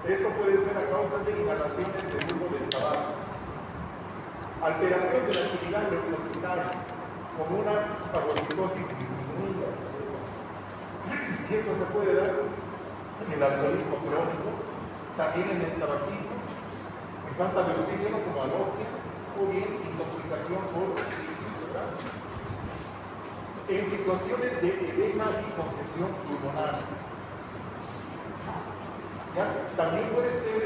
Esto puede ser a causa de inhalaciones del humo del tabaco, alteración de la actividad leucocitaria, como una fagocitosis disminuida. Y esto se puede dar en el alcoholismo crónico, también en el tabaquismo, en falta de oxígeno como anoxia, o bien intoxicación por oxígeno, ¿verdad? En situaciones de edema y congestión pulmonar. ¿Ya? También puede ser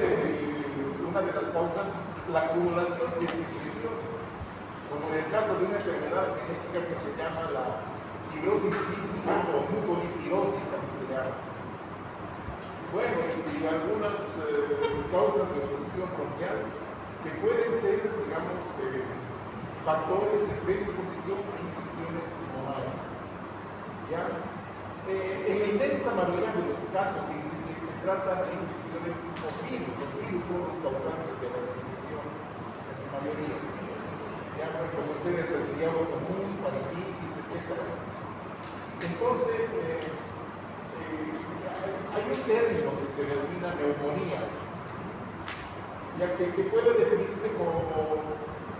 una de las causas la acumulación de secreciones, como en el caso de una enfermedad genética que se llama la fibrosis quística o mucoviscidosis, también se llama. Bueno, y algunas causas de obstrucción bronquial que pueden ser, digamos, factores de predisposición a infecciones pulmonares. ¿Ya? En la inmensa mayoría de los casos se trata de infecciones por virus. Los virus son los causantes de las infecciones, en su mayoría. Ya pueden conocer el resfriado común, faringitis, etc. Entonces, hay un término que se denomina neumonía, ya que puede definirse como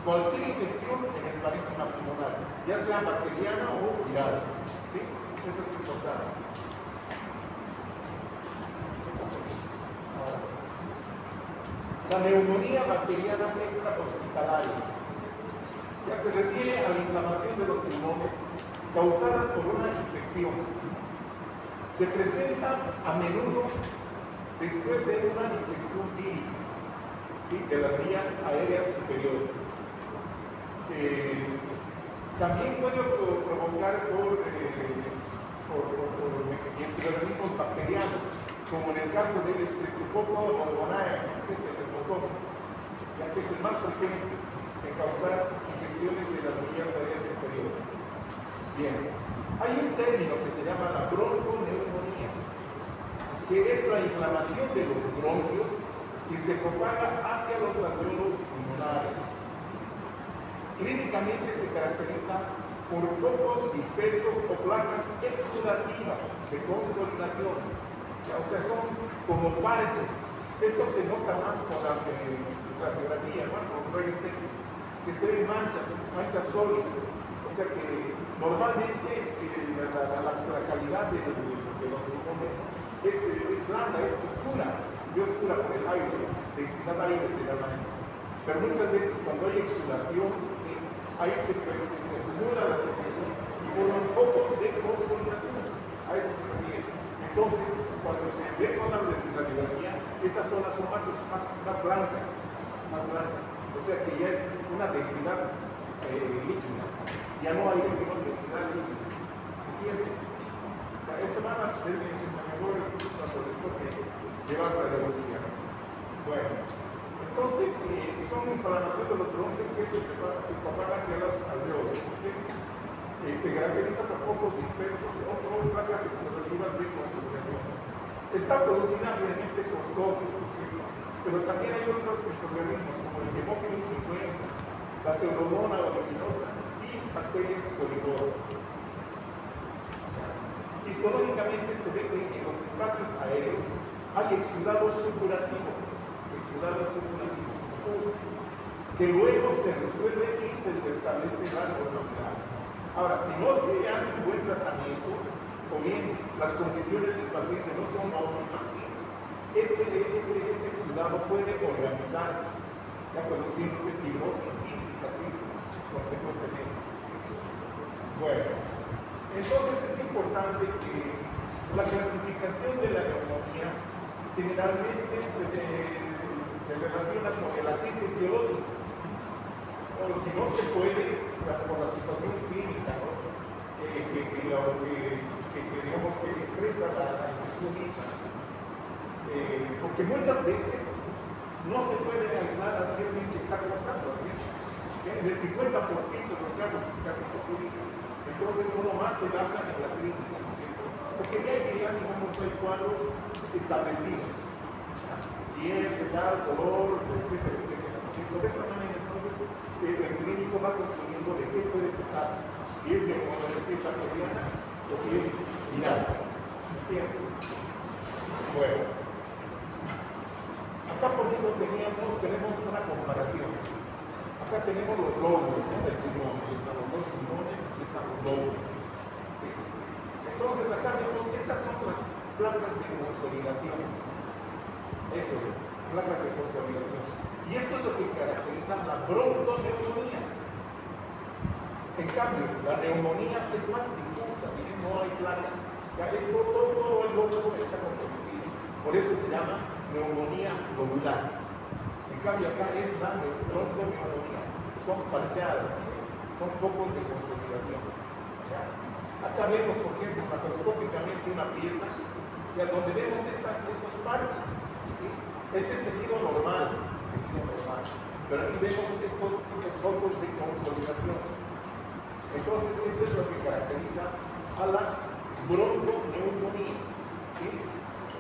cualquier infección en el parénquima pulmonar, ya sea bacteriana o viral. ¿Sí? Eso es importante. La neumonía bacteriana extrahospitalaria ya se refiere a la inflamación de los pulmones causadas por una infección. Se presenta a menudo después de una infección vírica, ¿sí?, de las vías aéreas superiores. También puede provocar por microorganismos bacterianos, como en el caso del Streptococcus pneumoniae, que es el neumococo, ya que es el más frecuente en causar infecciones de las vías aéreas superiores. Bien, hay un término que se llama la bronconeumonía, que es la inflamación de los bronquios que se propaga hacia los alveolos pulmonares. Clínicamente se caracteriza por focos dispersos o placas exudativas de consolidación, o sea, son como parches. Esto se nota más con la radiografía, ¿no?, con rayos X, que se ven manchas sólidas. O sea que normalmente la calidad de los pulmones es blanda, es oscura, se ve oscura por el aire, densidad aire se llama eso. Pero muchas veces cuando hay exudación, ¿sí?, ahí se acumula la secreción y forman focos de consolidación. A eso se refiere. Entonces, cuando se ve con la radiografía, esas zonas son más blancas, o sea que ya es una densidad líquida, ya no hay densidad líquida. ¿Entienden? Eso van a tener mejor cuando después de llevar la radiografía. Bueno, entonces son inflamación de los bronquios que se propaga hacia los alveolos. ¿Sí? Se caracteriza por focos dispersos o placas exudativas de consolidación. Está producida obviamente por COVID, ¿sí?, pero también hay otros microorganismos como el Haemophilus influenza, la Pseudomonas aeruginosa y bacterias coliformes. Histológicamente se ve que en los espacios aéreos hay exudado supurativo, que luego se resuelve y se restablece la normalidad. Ahora, si no se hace un buen tratamiento, o bien las condiciones del paciente no son óptimas, este exudado puede organizarse, ya produciéndose fibrosis y cicatrices consecuentemente. Bueno, entonces es importante que la clasificación de la neumonía generalmente se relaciona con el agente etiológico, o si no se puede, por la situación clínica, ¿no?, que expresa la infección misma. Porque muchas veces no se puede aislar a alguien que está causando, ¿sí? En el 50% de los casos es casi imposible. Entonces uno más se basa en la clínica, ¿no?, porque ya digamos, hay cuadros establecidos, fiebre, tal, dolor, etcétera. De esa manera, entonces, el clínico va construyendo de qué puede tratar, si es neumonías bacteriana o si es viral. ¿Entienden? Bueno. visto tenemos una comparación. Acá tenemos los lóbulos, ¿no? Del pulmón. Ahí están los dos pulmones, aquí están los lóbulos. ¿Sí? Entonces acá vemos que estas son las placas de consolidación. Eso es, placas de consolidación. Y esto es lo que caracteriza la bronconeumonía. En cambio, la neumonía es más difusa, miren, no hay placas. Ya es todo el lóbulo está comprometido. Por eso se llama neumonía lobular. En cambio, acá es la bronconeumonía. Son parchadas, son focos de consolidación. ¿Ya? Acá vemos, por ejemplo, macroscópicamente una pieza, ya donde vemos estos parches. ¿Sí? Este es tejido normal, pero aquí vemos estos focos de consolidación. Entonces, esto es lo que caracteriza a la bronconeumonía. ¿Sí?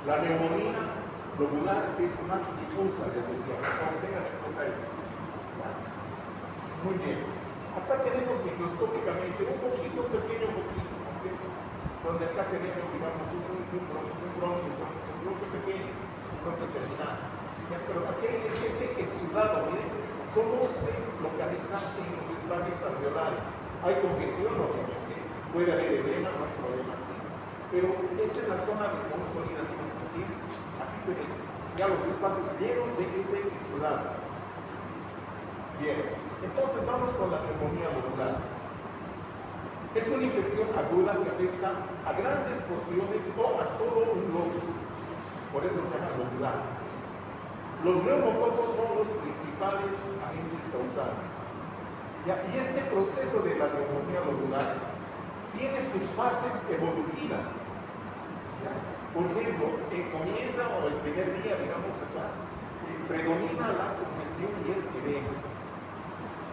La neumonía lobular es más difusa, les decía, para que tengan en cuenta eso. Muy bien. Acá tenemos microscópicamente un pequeño poquito, ¿no es cierto? Donde acá tenemos, digamos, un bronquio pequeño, un bronquio terminal. Pero aquí este exudado, miren, cómo se localiza en los espacios alveolares. Hay congestión, obviamente, puede haber edema, no hay problema así. Pero esta es la zona de consolidación. ¿Sí? Así se ven ya los espacios llenos de ese exudado. Bien, entonces vamos con la neumonía lobular. Es una infección aguda que afecta a grandes porciones o a todo un lóbulo. Por eso se llama lobular. Los neumococos son los principales agentes causantes. ¿Ya? Y este proceso de la neumonía lobular tiene sus fases evolutivas. ¿Ya? Por ejemplo, comienza o el primer día, digamos acá, predomina la congestión y el edema.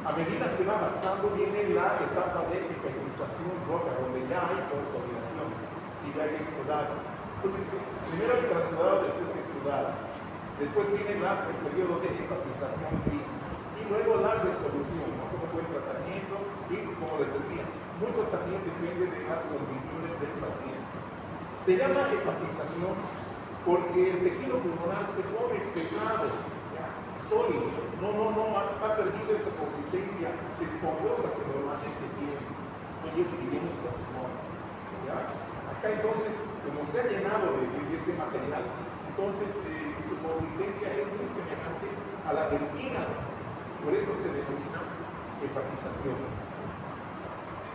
A medida que va avanzando viene la etapa de epitelización roja, donde ya hay consolidación, si ya hay exudado. Primero el transudado, después exudado. Después viene el periodo de hepatización gris. Y luego la resolución, ¿no? Como fue el tratamiento y, como les decía, mucho también depende de las condiciones del paciente. Se llama hepatización porque el tejido pulmonar se pone pesado, ¿ya? Sólido, ha perdido esa consistencia esponjosa que normalmente tiene, y es higiénico, ¿no? ¿Ya? Acá entonces, como se ha llenado de ese material, entonces su consistencia es muy semejante a la del hígado, por eso se denomina hepatización.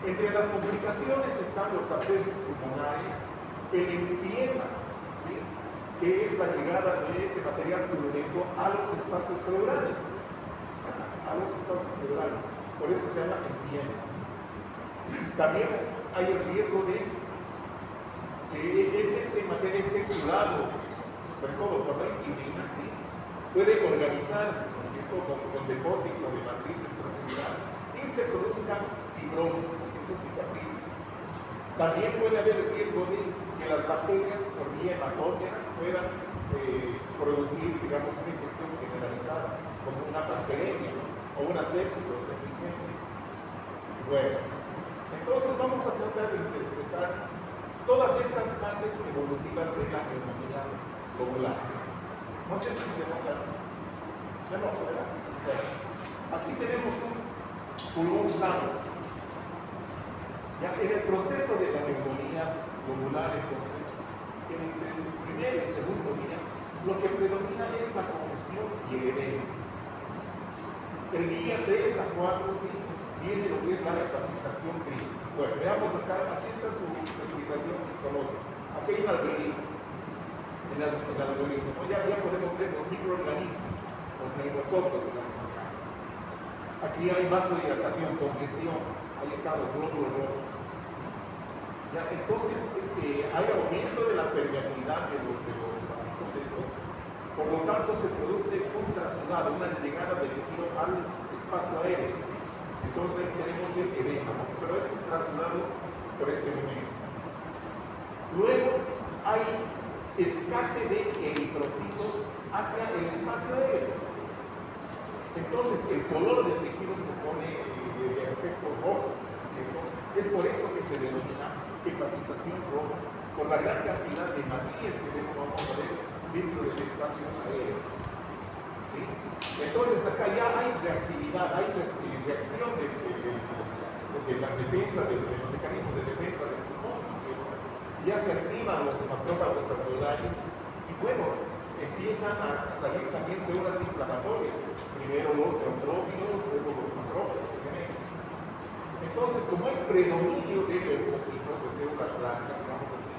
Entre las complicaciones están los abscesos pulmonares, el empiema, ¿sí? Que es la llegada de ese material purulento a los espacios pleurales. Por eso se llama empiema. También hay el riesgo de que este material esté exudado, sobre todo por la inquilina, ¿sí? Puede organizarse, ¿no es cierto?, con depósito de matriz intracelular y se produzcan fibrosis, ¿no es cierto?, cicatrices. También puede haber el riesgo de que las bacterias por vía hematógena puedan producir, digamos, una infección generalizada, como una bacteriemia, ¿no? O una sepsis o septicemia. Bueno, entonces vamos a tratar de interpretar todas estas fases evolutivas de la neumonía lobular. No sé si se nota. ¿Se nota, verdad? Bueno, aquí tenemos un pulmón sano. Ya en el proceso de la neumonía lobular, entonces, entre el primer y el segundo día, lo que predomina es la congestión y el edema. El día 3 a 4, sí, viene lo que es la hepatización gris. Bueno, veamos acá, aquí está su explicación histológica. Aquí hay un algoritmo. El algoritmo, ¿no? Ya podemos ver los microorganismos, los neumococos, digamos acá. Aquí hay vasodilatación, congestión, ahí están los glóbulos rojos. Ya, entonces, hay aumento de la permeabilidad de los vasitos estos, por lo tanto se produce un trasudado, una llegada del tejido al espacio aéreo. Entonces ahí tenemos el edema, ¿no? Pero es un trasudado por este momento. Luego hay escape de eritrocitos hacia el espacio aéreo. Entonces el color del tejido se pone de aspecto rojo, ¿cierto? Es por eso que se denomina hepatización roja, por la gran cantidad de matrices que vamos a ver dentro del espacio aéreo. ¿sí? Entonces acá ya hay reactividad, hay reacción de la defensa, de los mecanismos de defensa del pulmón. Ya se activan los macrófagos alveolares y bueno, empiezan a salir también células inflamatorias. Primero los neutrófilos, luego los macrófagos. Entonces, como hay predominio de leucocitos, de células blancas, digamos así,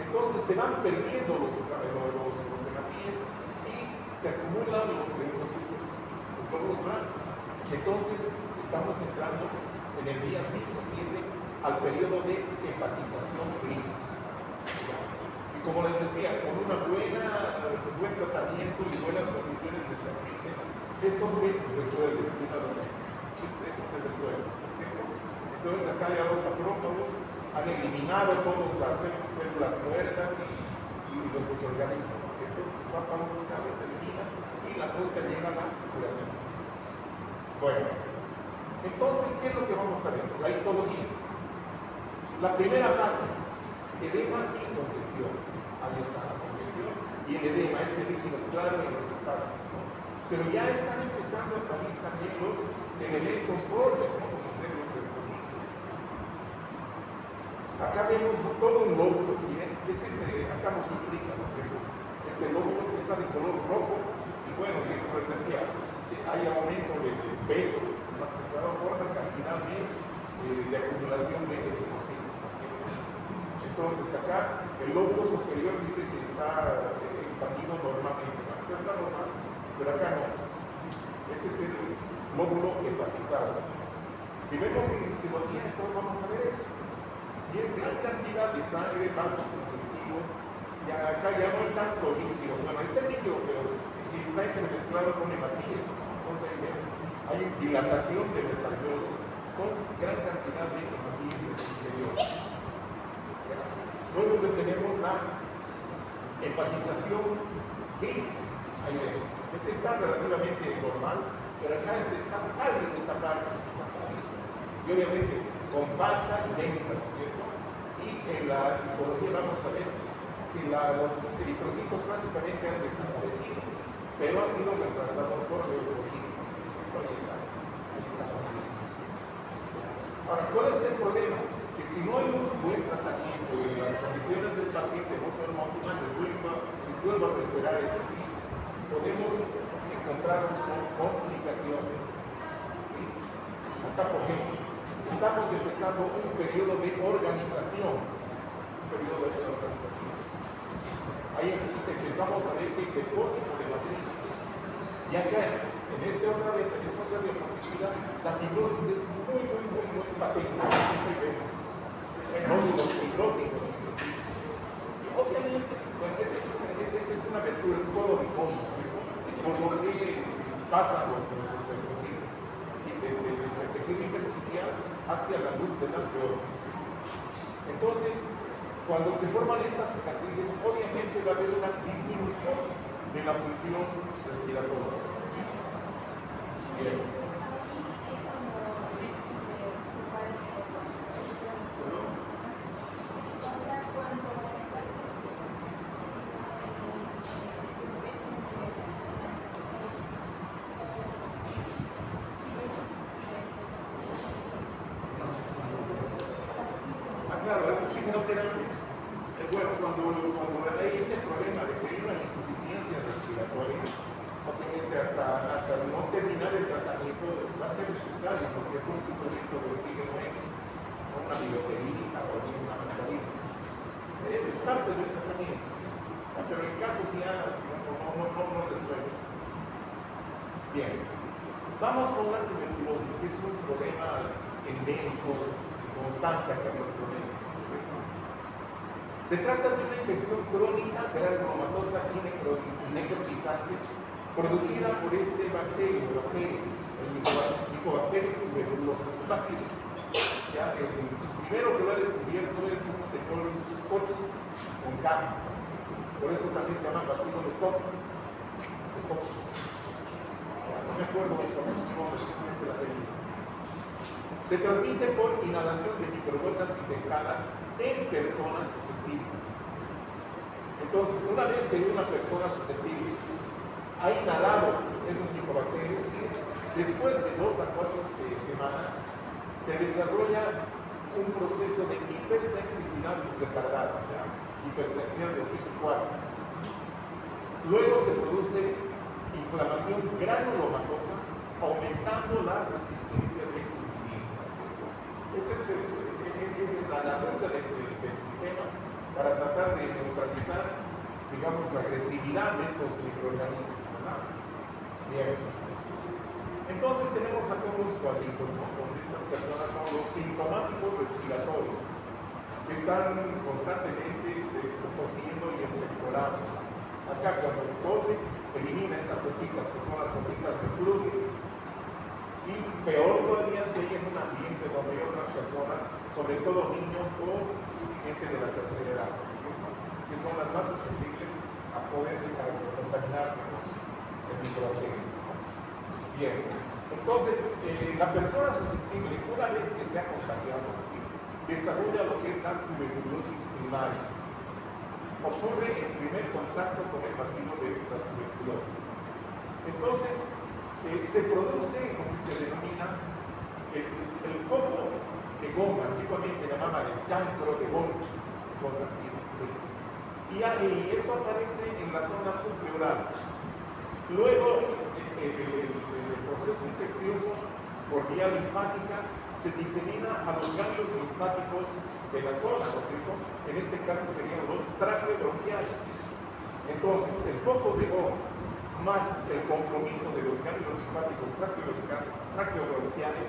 entonces se van perdiendo los hematíes y se acumulan los leucocitos, los glóbulos blancos. Entonces, estamos entrando en el día 5 o 7 al periodo de hepatización gris. Y como les decía, con un buen tratamiento y buenas condiciones del paciente, esto se resuelve. Esto se resuelve. Entonces acá ya los macrófagos han eliminado todas las células muertas y los microorganismos. Entonces vamos a se elimina y la cosa llega a la curación. Bueno, entonces, ¿qué es lo que vamos a ver? La histología. La primera fase, edema y congestión. Ahí está la congestión y el edema, este líquido claro en los espacios. Pero ya están empezando a salir también los elementos gordos, como ser los leucocitos. Acá vemos todo un lóbulo, miren, acá nos explica, ¿no es cierto? Este lóbulo que está de color rojo, y bueno, y esto les decía, hay aumento de peso, más pesado por la cantidad de acumulación de leucocitos. Entonces acá el lóbulo superior dice que está expandido normalmente, está normal, pero acá no. Este es el lóbulo hepatizado. Si vemos en histología, entonces vamos a ver eso. Y en gran cantidad de sangre, vasos congestivos, acá ya no hay tanto líquido. Bueno, está líquido, pero está entremezclado con hematíes. Entonces hay dilatación de los alveolos con gran cantidad de hematíes en el interior. Luego tenemos la hepatización gris. Ahí vemos. Este está relativamente normal, pero acá está pálido en esta parte. Y obviamente compacta y densa, ¿no es cierto? Y en la histología vamos a ver que los eritrocitos prácticamente han desaparecido, pero han sido reemplazados por leucocitos. Ahí está. Ahora, ¿cuál es el problema? Que si no hay un buen tratamiento y las condiciones del paciente no son óptimas, vuelva a recuperar ese tipo, podemos encontrarnos con complicaciones. ¿Sí? Acá, por ejemplo, estamos empezando un periodo de organización. Ahí empezamos a ver que hay depósito de matriz. Y acá, en esta otra diapositiva, la fibrosis es muy patente. Nódulos fibróticos. Obviamente, bueno, esta es una abertura, un codo de fondo, por donde pasan los leucocitos, desde el tejido intersticial hacia la luz del alveolo. Entonces, cuando se forman estas cicatrices, obviamente va a haber una disminución de la función respiratoria. Bien. Bueno, cuando hay ese problema de que hay una insuficiencia respiratoria, obviamente hasta no terminar el tratamiento va a ser necesario, porque es un suplemento de oxígeno extra, una biblioterina o una mascarilla. Esa es parte del tratamiento, ¿sí? Pero en casos ya no resuelve. Bien, vamos con la tuberculosis, que es un problema endémico constante acá en nuestro medio. Se trata de una infección crónica granulomatosa necrotizante producida por este bacterio, el Mycobacterium tuberculosis. Es bacilo. Ya, el primero que lo ha descubierto es un señor Koch con K. Por eso también se llama bacilo de Koch. No me acuerdo de su nombre, simplemente la tenía. Se transmite por inhalación de microgotas infectadas en personas susceptibles. Entonces, una vez que hay una persona susceptible ha inhalado esos micobacterios y después de 2 a 4 semanas se desarrolla un proceso de hipersensibilidad retardada, o sea, hipersensibilidad de tipo 4. Luego se produce inflamación granulomatosa, aumentando la resistencia del individuo. Entonces, es la lucha del sistema para tratar de neutralizar, digamos, la agresividad de estos microorganismos, ¿verdad? Bien. Entonces tenemos acá unos cuadritos, ¿no? Donde estas personas son los sintomáticos respiratorios, que están constantemente tosiendo y expectorando. Acá cuando tose, elimina estas gotitas, que son las gotitas de flujo. Y peor todavía si hay en un ambiente donde hay otras personas, sobre todo niños o gente de la tercera edad, ¿no? Que son las más susceptibles a poderse contaminarse con el microbacterio. Bien, entonces la persona susceptible, una vez que se ha contagiado, desarrolla lo que es la tuberculosis primaria. Ocurre el primer contacto con el bacilo de la tuberculosis. Entonces, se produce lo que se denomina el foco de goma, antiguamente llamaba el chancro de goma, y eso aparece en la zona subpleural. Luego, el proceso infeccioso por vía linfática se disemina a los ganglios linfáticos de la zona, ¿no es cierto? En este caso serían los traqueobronquiales. Entonces, el foco de goma más el compromiso de los ganglios linfáticos traqueobronquiales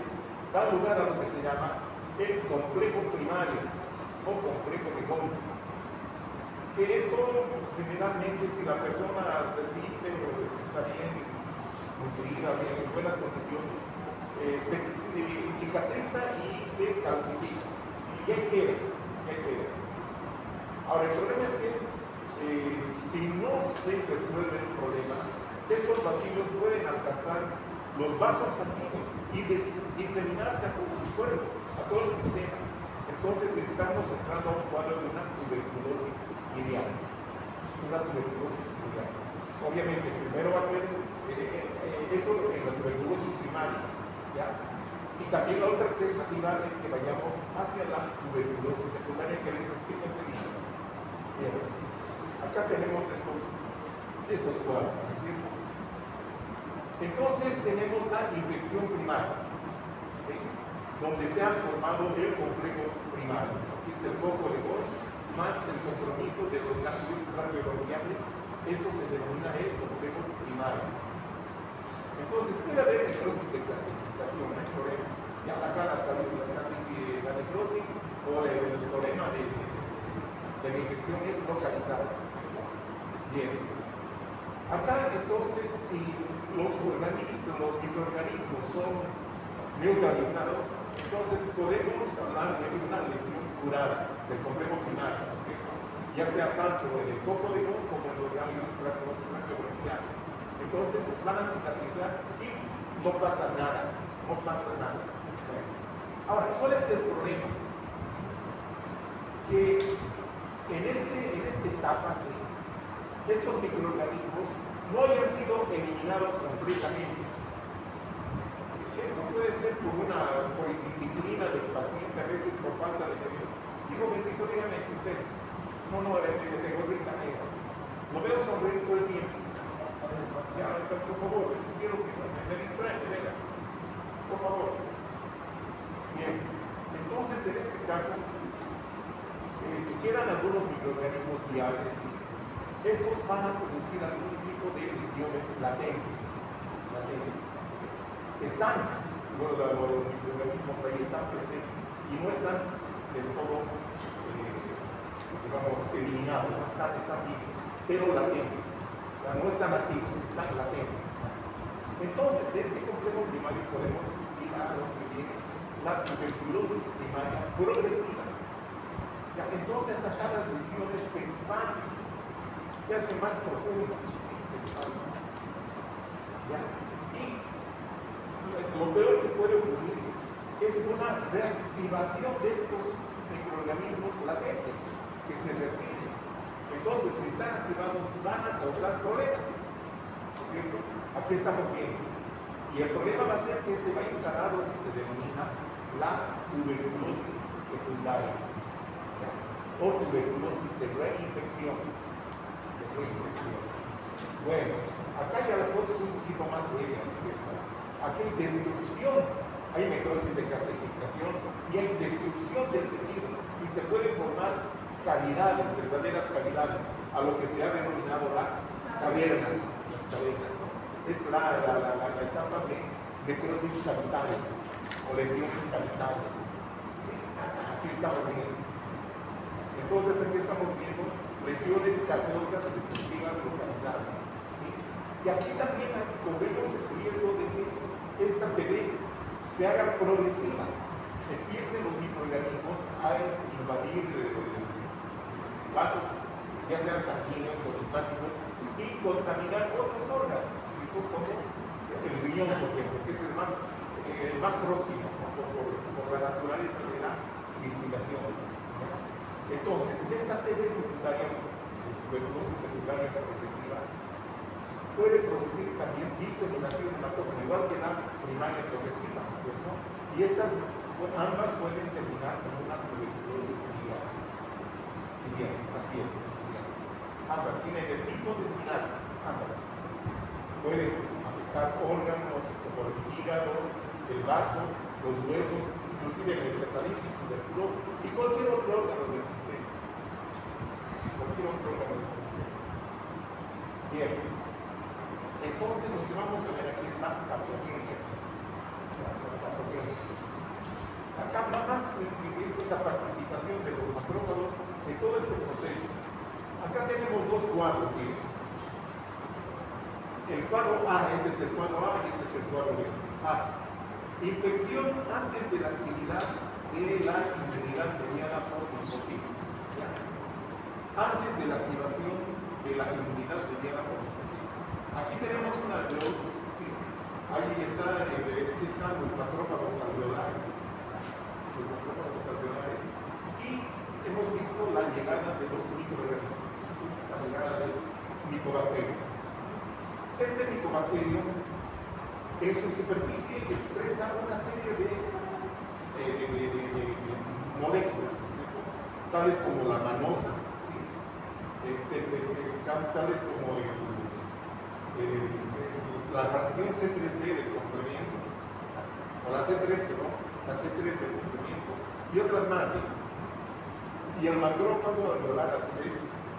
da lugar a lo que se llama el complejo primario o complejo de goma. Que esto generalmente, si la persona resiste o está bien nutrida, bien, en buenas condiciones, se cicatriza y se calcifica. Y ahí queda. Ahora, el problema es que si no se resuelve el problema, estos bacilos pueden alcanzar los vasos sanguíneos y diseminarse a todo el cuerpo, a todo el sistema. Entonces estamos entrando a un cuadro de una tuberculosis iliana. Obviamente, primero va a ser eso en la tuberculosis primaria, ¿ya? Y también la otra alternativa es que vayamos hacia la tuberculosis secundaria, que les explico enseguida. Bien. Acá tenemos estos cuadros, ¿cierto? Entonces tenemos la infección primaria, ¿sí? Donde se ha formado el complejo primario. Aquí está el foco de gol más el compromiso de los ganglios traqueobronquiales. Esto se denomina el complejo primario. Entonces puede haber necrosis de clasificación, no hay problema. Ya acá la necrosis o el problema de la infección es localizado. Bien. Acá entonces, si los microorganismos son neutralizados, entonces podemos hablar de una lesión curada del complejo primario, ¿cierto? Ya sea tanto en el foco de goma como en los ganglios traqueobronquiales. Entonces estos van a cicatrizar y no pasa nada. Bueno. Ahora, ¿cuál es el problema? Que en esta etapa, ¿sí?, estos microorganismos no hayan sido eliminados completamente. Esto puede ser por indisciplina del paciente, a veces por falta de medio. Sí, jovencito, dígame usted. No, tengo rita negra. Lo veo sonreír todo el tiempo. Ya, por favor, si quiero que me distraiga, venga. Por favor. Bien. Entonces, en este caso, si quedan algunos microorganismos viables, estos van a producir algún tipo de lesiones latentes. Están, bueno, los microorganismos ahí están presentes y no están del todo, digamos, eliminados, no están vivos, pero latentes. No están activos, están latentes. Entonces, de este complejo primario podemos ir a lo que viene la tuberculosis primaria progresiva. Ya, entonces, acá las lesiones se expanden, se hacen más profundas, se expanden. ¿Ya? Y lo peor que puede ocurrir es una reactivación de estos microorganismos latentes que se reactiven. Entonces, si están activados, van a causar problemas. ¿no es cierto? Aquí estamos viendo. Y el problema va a ser que se va a instalar lo que se denomina la tuberculosis secundaria, ¿ya? O tuberculosis de reinfección. Bueno, acá ya la cosa es un poquito más seria, ¿no es cierto? Aquí hay destrucción, hay necrosis de calcificación y hay destrucción del tejido y se pueden formar cavidades, verdaderas cavidades, a lo que se ha denominado las cavernas, ¿no? Es la etapa de necrosis cavitaria o lesiones cavitarias. ¿Sí? Así estamos viendo. Entonces aquí estamos viendo lesiones casosas destructivas localizadas. ¿Sí? Y aquí también corremos el riesgo de que esta TB se haga progresiva, empiecen los microorganismos a invadir vasos, ya sean sanguíneos o linfáticos, y contaminar otros órganos, ¿sí? Como el riñón, por ejemplo, que es el más próximo por la naturaleza de la circulación. Entonces, esta TB secundaria, tuberculosis secundaria progresiva, puede producir también diseminación hematógena, igual que la primaria progresiva, ¿no es cierto? Y estas ambas pueden terminar con una tuberculosis biliar. Bien, así es. Bien. Ambas tienen el mismo destinario, ambas. Pueden afectar órganos como el hígado, el vaso, los huesos, inclusive la encefalitis, tuberculosis y cualquier otro órgano del sistema. Cualquier otro órgano del sistema. Bien. Entonces lo que vamos a ver aquí es la patogenia. Acá más es esta participación de los macrófagos en todo este proceso. Acá tenemos dos cuadros. Miren. El cuadro A, este es el cuadro A y este es el cuadro B. A. Infección antes de la actividad de la inmunidad mediada por linfocitos. Antes de la activación de la inmunidad mediada por linfocitos. Aquí tenemos un alveolo, ¿sí? Ahí están los macrófagos alveolares. Los macrófagos alveolares. Y hemos visto la llegada de los microorganismos, la llegada del micobacterio. Este micobacterio en su superficie expresa una serie de moléculas, ¿sí? Tales como la manosa, ¿sí? Tales como la fracción C3b del complemento, o la C3, perdón, la C3 del complemento, y otras más. Y el macrófago alveolar a su vez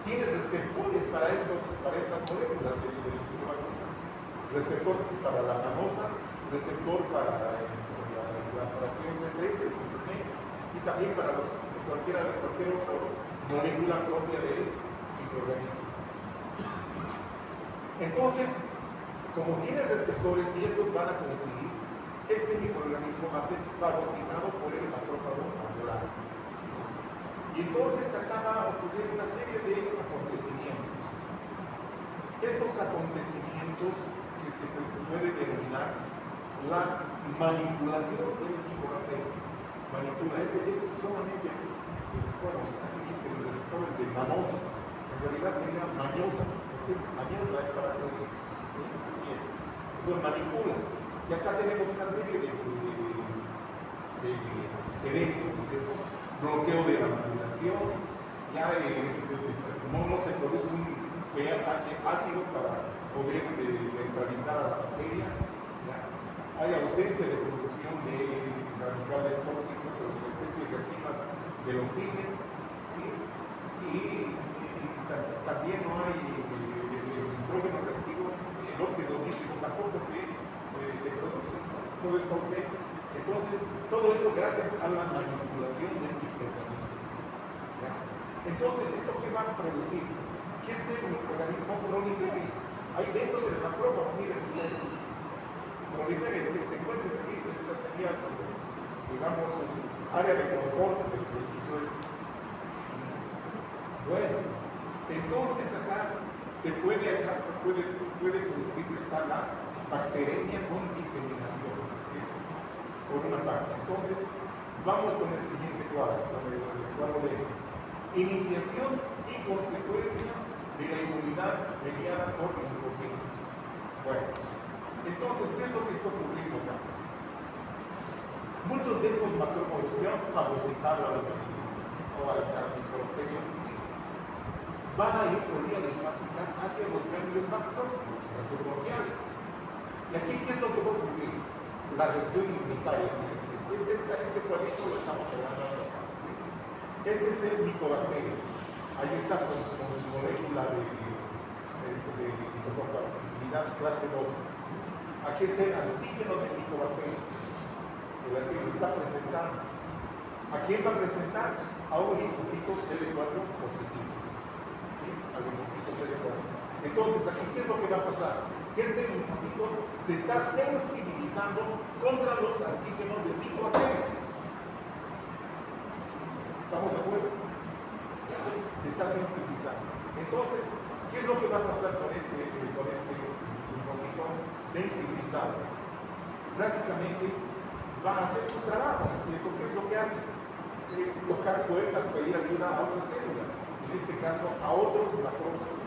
tiene receptores para estas moléculas del micobacterio. Receptor para la manosa, receptor para la fracción C3 del complemento, y también para cualquier otra molécula propia del microorganismo. Entonces, como tiene receptores y estos van a coincidir, este microorganismo va a ser fagocitado por el macrófago alveolar. Y entonces acá va a ocurrir una serie de acontecimientos. Estos acontecimientos que se puede denominar la manipulación del micobacterio. Manipula, es solamente, bueno, aquí dice el receptor de manosa, en realidad sería mañosa, porque mañosa es para que, ¿sí? Entonces manipula. Y acá tenemos una serie de eventos, ¿no es cierto? Bloqueo de la manipulación, ya no se produce un pH ácido para poder neutralizar a la bacteria, ¿ya? Hay ausencia de producción de radicales tóxicos o de especies reactivas del oxígeno, ¿sí? Y también no hay el nitrógeno reactivo, el óxido nítrico tampoco se produce, todo esto ausente. Entonces, todo esto gracias a la manipulación del microorganismo. Entonces, ¿esto qué va a producir? Que este microorganismo prolifere. Ahí dentro del macrófago, miren ustedes, prolifere, se encuentre feliz. Esta sería su, digamos, su área de confort del bicho este. Bueno, entonces acá puede producirse la bacteremia con diseminación, ¿sí? Por una parte. Entonces, vamos con el siguiente cuadro, con el cuadro de iniciación y consecuencias de la inmunidad mediada por linfocitos. está ocurriendo acá? Muchos de estos macrófagos que han fagocitado al organismo o al microbacterio van a ir por vía linfática hacia los ganglios más próximos, los primordiales. Y aquí, ¿qué es lo que va a ocurrir? La reacción inmunitaria. Este cuadrito lo estamos hablando ahora. ¿Sí? Este es el micobacterio. Ahí está con su molécula de histocompatibilidad clase 2. Aquí está el antígeno del micobacterio. El antígeno está presentando. ¿A quién va a presentar? A un linfocito CD4 positivo. ¿Sí? Al linfocito CD4. Entonces, aquí, ¿qué es lo que va a pasar? Que este linfocito se está sensibilizando contra los antígenos del micobacterio. ¿Estamos de acuerdo? Se está sensibilizando. Entonces, ¿qué es lo que va a pasar con este linfocito sensibilizado? Prácticamente va a hacer su trabajo, ¿no es cierto? ¿Qué es lo que hace? Tocar puertas, pedir ayuda a otras células, en este caso a otros macrófagos.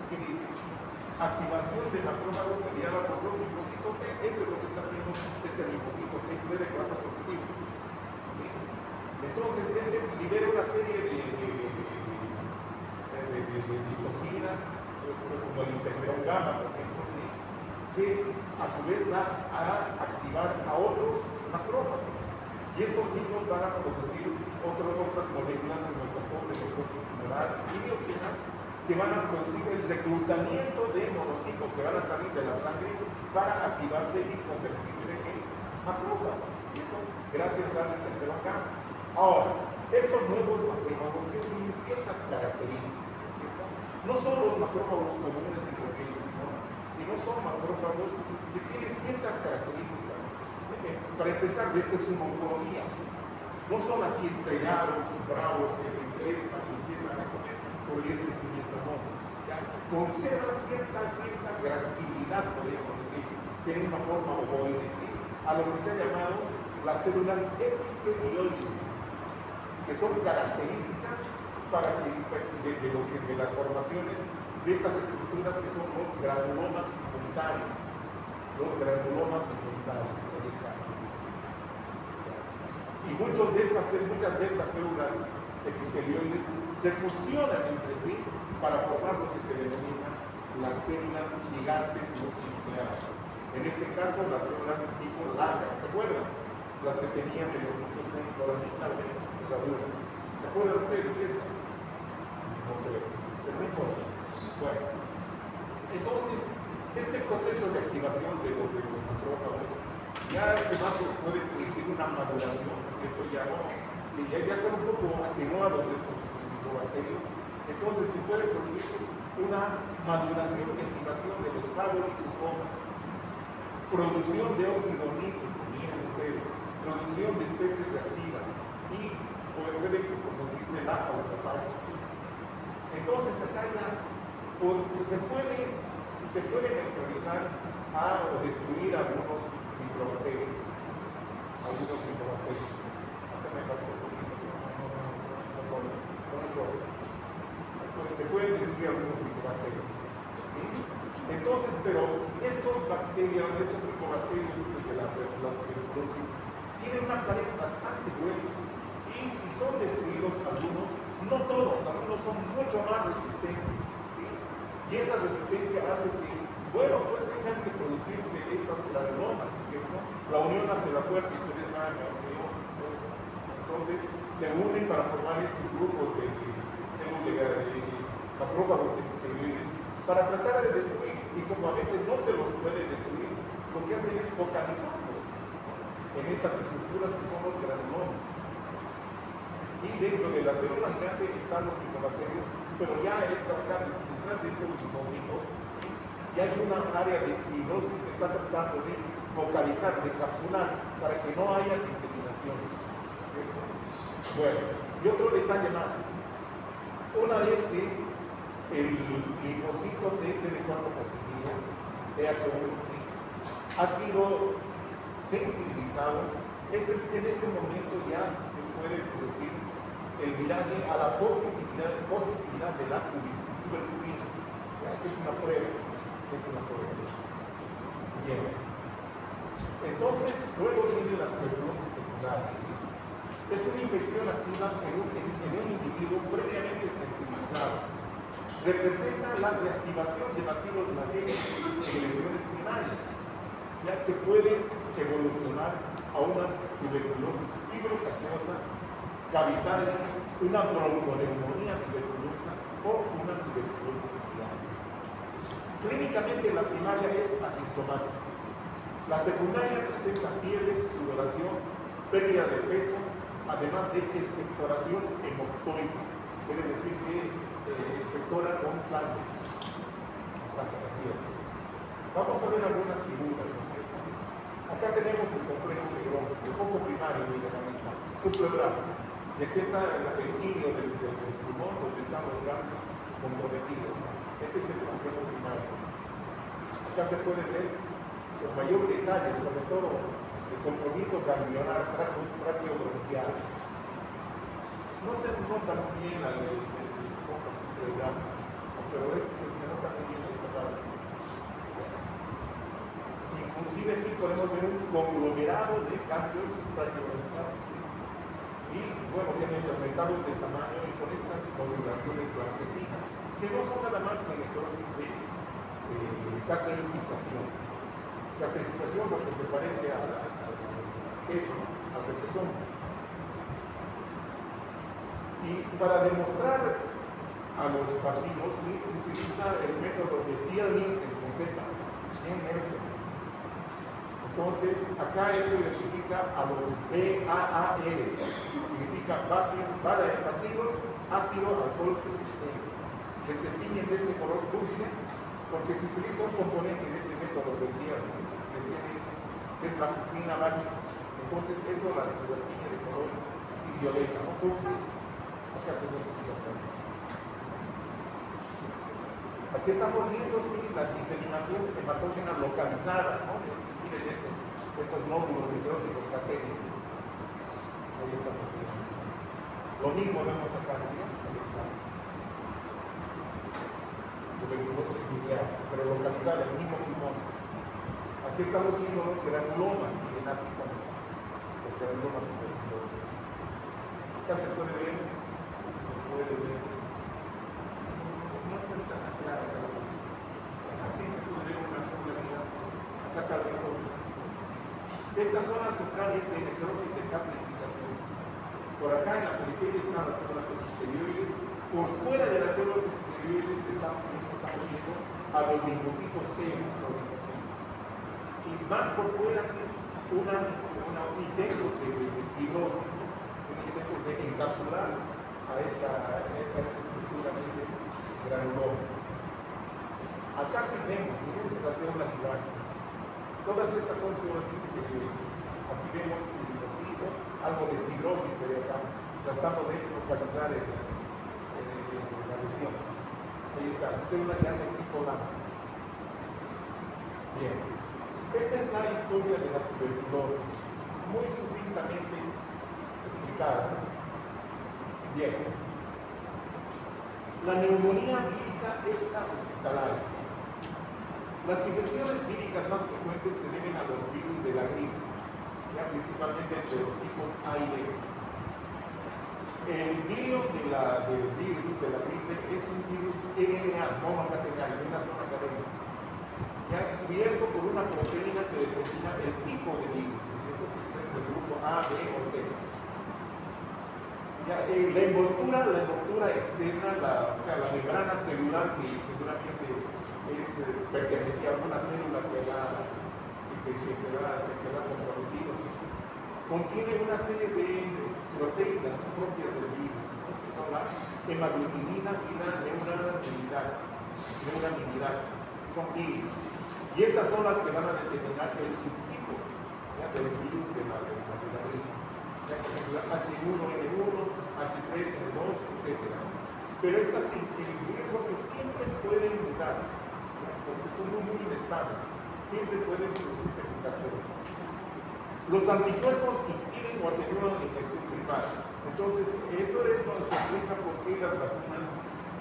¿Qué dice? Activación de macrófagos mediada por los linfocitos T. Eso es lo que está haciendo este linfocito T CD4 positivo. ¿Sí? Entonces, este libera una serie de citocinas, como el interferón gamma, por ejemplo, ¿sí? Que a su vez va a activar a otros macrófagos. Y estos mismos van a producir otras moléculas como el factor de necrosis y biocinas que van a producir el reclutamiento de monocitos que van a salir de la sangre para activarse y convertirse en macrófagos, ¿cierto? Gracias al interferón gamma. Ahora, estos nuevos macrófagos tienen ciertas características, ¿cierto? No son los macrófagos comunes y corrientes, ¿no? Sino son macrófagos que tienen ciertas características. Para empezar, de esta es una morfología. No son así estrellados, bravos, que se encrespan y empiezan a comer por diestra y siniestra, no. Conservan cierta gracilidad, podríamos decir. Tienen una forma ovoide, ¿sí? A lo que se ha llamado las células epitelioides, que son características para que, de las formaciones de estas estructuras que son los granulomas inmunitarios. Los granulomas inmunitarios. Ahí está. Y muchas de estas células epitelioides se fusionan entre sí para formar lo que se denomina las células gigantes multinucleares. En este caso, las células tipo largas, ¿se acuerdan? Las que tenían en los núcleos en foramina o en herradura. ¿Se acuerdan ustedes de eso? No creo, pero no importa. Bueno, entonces, este proceso de activación de los macrófagos ya se puede producir una maduración, ¿no es cierto? Ya están un poco atenuados estos microbacterios, entonces se puede producir una maduración y activación de los favorisosomas, producción de óxido nítrico, miren ustedes, producción de especies reactivas y puede producirse la autofagia. Entonces acá ya se puede neutralizar o destruir algunos microbacterios. Acá me falta un poquito, se pueden destruir algunos microbacterios. ¿Sí? Entonces, pero estos microbacterios de la tuberculosis tienen una pared bastante gruesa. Y si son destruidos algunos, no todos, algunos son mucho más resistentes. ¿Sí? Y esa resistencia hace que, bueno, pues tengan que producirse estas granulomas, ¿cierto? La unión hace la fuerza, ustedes saben, la unión, eso. Entonces, se unen para formar estos grupos de macrófagos epitelioides para tratar de destruir. Y como a veces no se los puede destruir, lo que hacen es focalizarlos en estas estructuras que son los granulomas. Y dentro de la célula gigante están los microbacterios, pero ya acá detrás de estos linfocitos, ¿sí? Y hay una área de fibrosis que está tratando de focalizar, de capsular, para que no haya diseminación. ¿Cierto? Bueno, y otro detalle más. Una vez que el linfocito TCD4 positivo, TH1, ¿sí? Ha sido sensibilizado, en este momento ya se puede producir el viraje a la positividad de la tuberculina, que es una prueba. Bien. Entonces, luego viene la tuberculosis secundaria. Es una infección activa en un individuo previamente sensibilizado. Representa la reactivación de bacilos latentes en lesiones primarias, ya que puede evolucionar a una tuberculosis fibrocaseosa, cavitaria, una bronconeumonía tuberculosa o una tuberculosis primaria. Clínicamente la primaria es asintomática. La secundaria presenta fiebre, sudoración, pérdida de peso, además de expectoración hemoctónica, quiere decir que expectora con sangre. Así es. Vamos a ver algunas figuras. Acá tenemos el complejo neurón, el foco primario de la manita, subpleural. Y aquí está el hilo del pulmón, donde están los ganglios comprometidos. Este es el complejo primario. Acá se puede ver con mayor detalle, sobre todo el compromiso ganglionar traqueobronquial. No se nota muy bien el foco subpleural, pero se nota muy bien esta parte. Inclusive aquí podemos ver un conglomerado de ganglios traqueobronquiales. Y bueno, obviamente aumentados de tamaño y con estas modulaciones blanquecinas, que no son nada más que necrosis de calcificación. Calcificación, lo que se parece al queso, al requesón. Y para demostrar a los bacilos, se utiliza el método de Ziel-Nielsen con Z, Ziel-Nielsen. Entonces, acá esto identifica a los BAAL, significa bacilos ácido alcohol persistente, que se tiñen de este color fucsia, porque se utiliza un componente de ese método de Ziel, que es la fucina básica. Entonces, eso la tiñe de color así violeta, ¿no? Fucsia. Acá se ve aquí estamos viendo la diseminación hematógena localizada, ¿no? Miren estos nódulos necróticos satélites. Ahí estamos viendo. Lo mismo vemos acá, ¿no? Ahí está. Tuberculosis biliar, pero localizada en el mismo pulmón. Aquí estamos viendo los granulomas, miren, así son los granulomas tuberculosos. Acá se puede ver, no es tan clara la luz. Así se puede ver una sola unidad. Acá tal vez otra. Estas zonas centrales de necrosis de calcificación. Por acá en la periferia están las células exterioides. Por fuera de las células exterioides estamos viendo a los linfocitos T, y más por fuera sí, un intento de fibrosis, un intento de encapsular a esta estructura que es el granuloma. Acá sí vemos la célula giral. Todas estas son células exteriores. Aquí vemos linfocitos, algo de fibrosis se ve acá, tratando de localizar la lesión. Ahí está, célula grande tipo lama. Bien, esa es la historia de la tuberculosis, muy sucintamente explicada. Bien, la neumonía vírica está hospitalaria. Las infecciones víricas más frecuentes se deben a los virus de la gripe, ya principalmente entre los tipos A y B. El virus de la gripe es un virus RNA, monocatenario, de una sola cadena, ya cubierto por una proteína que determina el tipo de virus, ¿cierto? Que es del grupo A, B o C. Ya, la envoltura externa, o sea, la membrana celular que seguramente pertenecía a alguna célula que queda comprometida, contiene una serie de proteínas propias del virus, ¿no? Que son la hemaglutinina y la neuraminidasa. Son virus. Y estas son las que van a determinar el subtipo, ¿ya? Del virus de la gripe. Por ejemplo, H1N1, H3N2, etc. Pero estas en riesgo que siempre pueden mutar, ¿ya? Porque son muy inestables, siempre pueden producirse mutaciones. Los anticuerpos impiden o atenuan la infección gripal. Entonces, eso es cuando se explica por qué las vacunas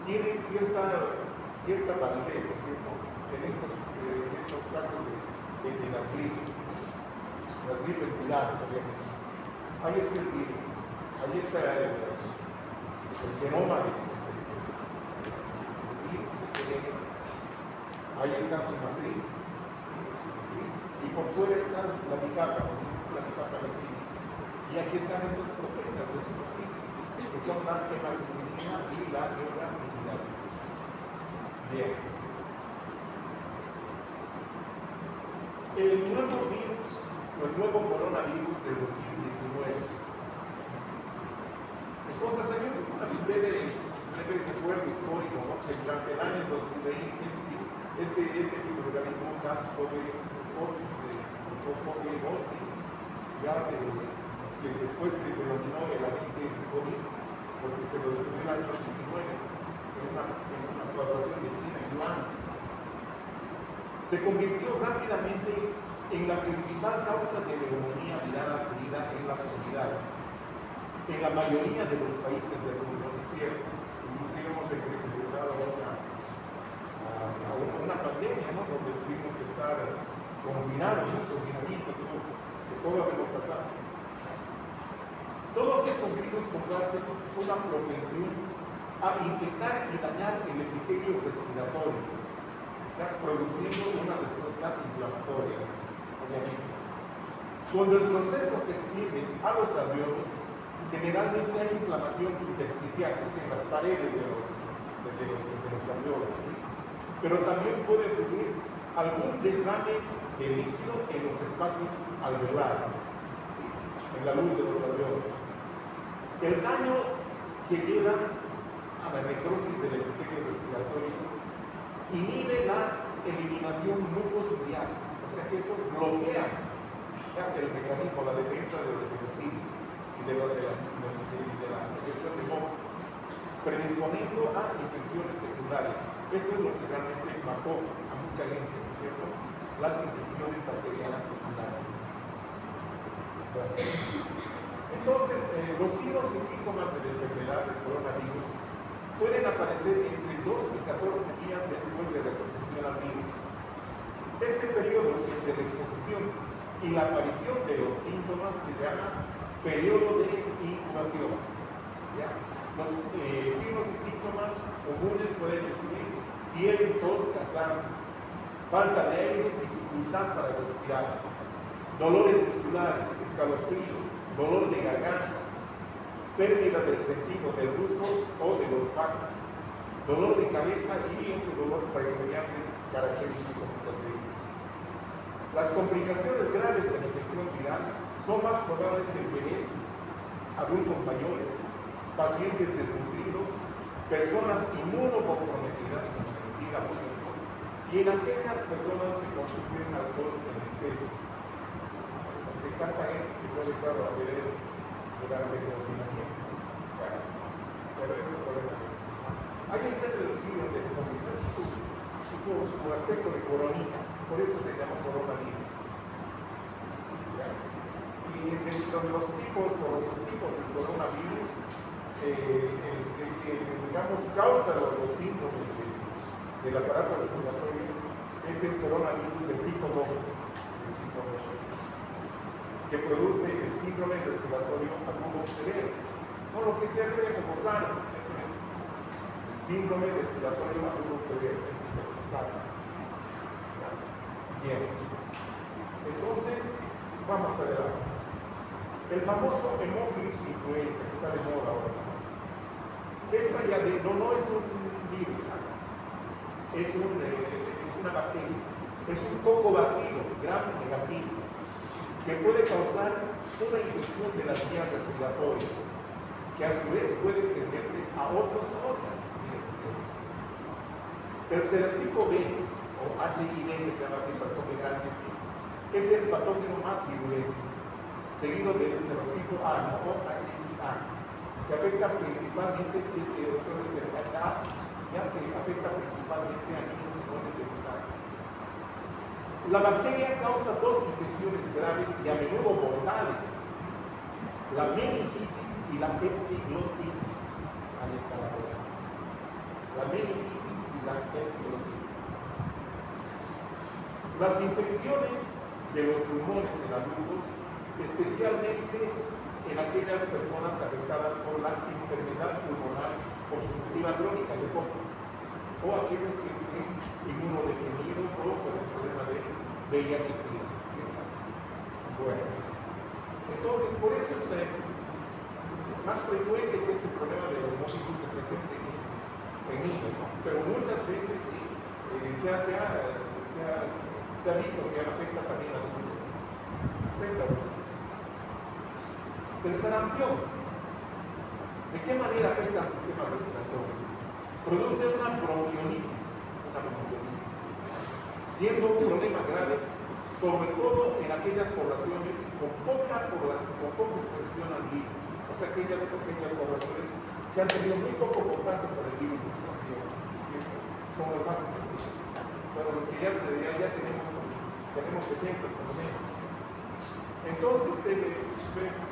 tienen cierta validez, ¿cierto? En estos casos de las gripes. las gripes virales, obviamente. Ahí está el virus, ahí está el genoma del virus, ahí está su matriz, y por fuera está la bicapa, la bicapa lipídica. Y aquí están estas proteínas de su matriz, que son la hemaglutinina y la neuraminidasa. Bien. El nuevo virus, o el nuevo coronavirus del 2019. Entonces, hay una breve recuerdo histórico, ¿no? Que durante el año 2020, este tipo de organismo SARS-CoV-2, ya que después se denominó el agente COVID, porque se lo descubrió en el año 2019, en una colaboración de China y Yuan, se convirtió rápidamente en la principal causa de neumonía viral adquirida en la comunidad. En la mayoría de los países del mundo, es cierto, inclusive hemos regresado a una pandemia, ¿no? Donde tuvimos que estar confinados, confinamiento, que todo había pasado. Todos estos virus comparten una propensión a infectar y dañar el epitelio respiratorio, ya produciendo una respuesta inflamatoria, obviamente. Cuando el proceso se extiende a los alveolos, generalmente hay inflamación intersticial, es en las paredes de los alveolos, ¿sí? Pero también puede ocurrir algún derrame de líquido en los espacios alveolares, ¿sí? En la luz de los alveolos. El daño que lleva a la necrosis del epitelio respiratorio inhibe la eliminación mucociliar, o sea que estos bloquean el mecanismo, la defensa del epitelio y de la secreción de moco, predisponiendo a infecciones secundarias. Esto es lo que realmente mató a mucha gente, ¿no es cierto? Las infecciones bacterianas secundarias. Bueno. Entonces, los signos y síntomas de la enfermedad del coronavirus pueden aparecer entre 2 y 14 días después de la exposición al virus. Este periodo entre la exposición y la aparición de los síntomas se llama periodo de incubación. ¿Ya? Los signos y síntomas comunes pueden incluir fiebre, tos, cansancio, falta de aire, dificultad para respirar, dolores musculares, escalofríos, dolor de garganta, pérdida del sentido del gusto o del olfato, dolor de cabeza y ese dolor predominante es característico del virus. Las complicaciones graves de la infección viral son más probables en bebés, adultos mayores, pacientes desnutridos, personas inmunocomprometidas, como el SIDA, por ejemplo, y en aquellas personas que consumen alcohol en exceso. Porque tanta gente que suele estar a beber durante el confinamiento. Bueno, pero eso es problema. Ahí está el virus del COVID, su aspecto de coronita, por eso se llama coronavirus. Y dentro de los tipos o los subtipos del coronavirus, el que digamos causa los síntomas del aparato respiratorio es el coronavirus del tipo 2, que produce el síndrome respiratorio agudo severo, o lo que se abrevia como SARS, eso es. Síndrome respiratorio agudo severo, eso es SARS. Bien, entonces vamos a ver ahora. El famoso hemófilis influenza, que está de moda ahora. Esta ya no es un virus, es una bacteria, es un cocobacilo gram negativo, que puede causar una infección de las vías respiratorias, que a su vez puede extenderse a otros órganos. El serotipo B, o HIV, que se llama así, patógeno grande, es el patógeno más virulento, seguido del serotipo A, o HIV-A, que afecta principalmente a niños menores de 2 años. La bacteria causa 2 infecciones graves y a menudo mortales: la meningitis y la epiglotitis. Ahí está la cosa. La meningitis y la epiglotitis. Las infecciones de los pulmones en adultos, especialmente en aquellas personas afectadas por la enfermedad pulmonar obstructiva crónica de Koch, o aquellos que estén inmunodeprimidos o con el problema de VIH-Sida. Bueno, entonces por eso es más frecuente que este problema de los hemófilos se presente en niños, ¿no? Pero muchas veces sí, se ha visto que afecta también a los niños. El sarampión, ¿de qué manera afecta al sistema respiratorio? Produce una bronquiolitis, siendo un problema grave, sobre todo en aquellas poblaciones con poca exposición al virus, o sea, aquellas pequeñas poblaciones que han tenido muy poco contacto con el virus, son los más sensibles. Pero los que ya tenemos defensa, por lo menos. Entonces se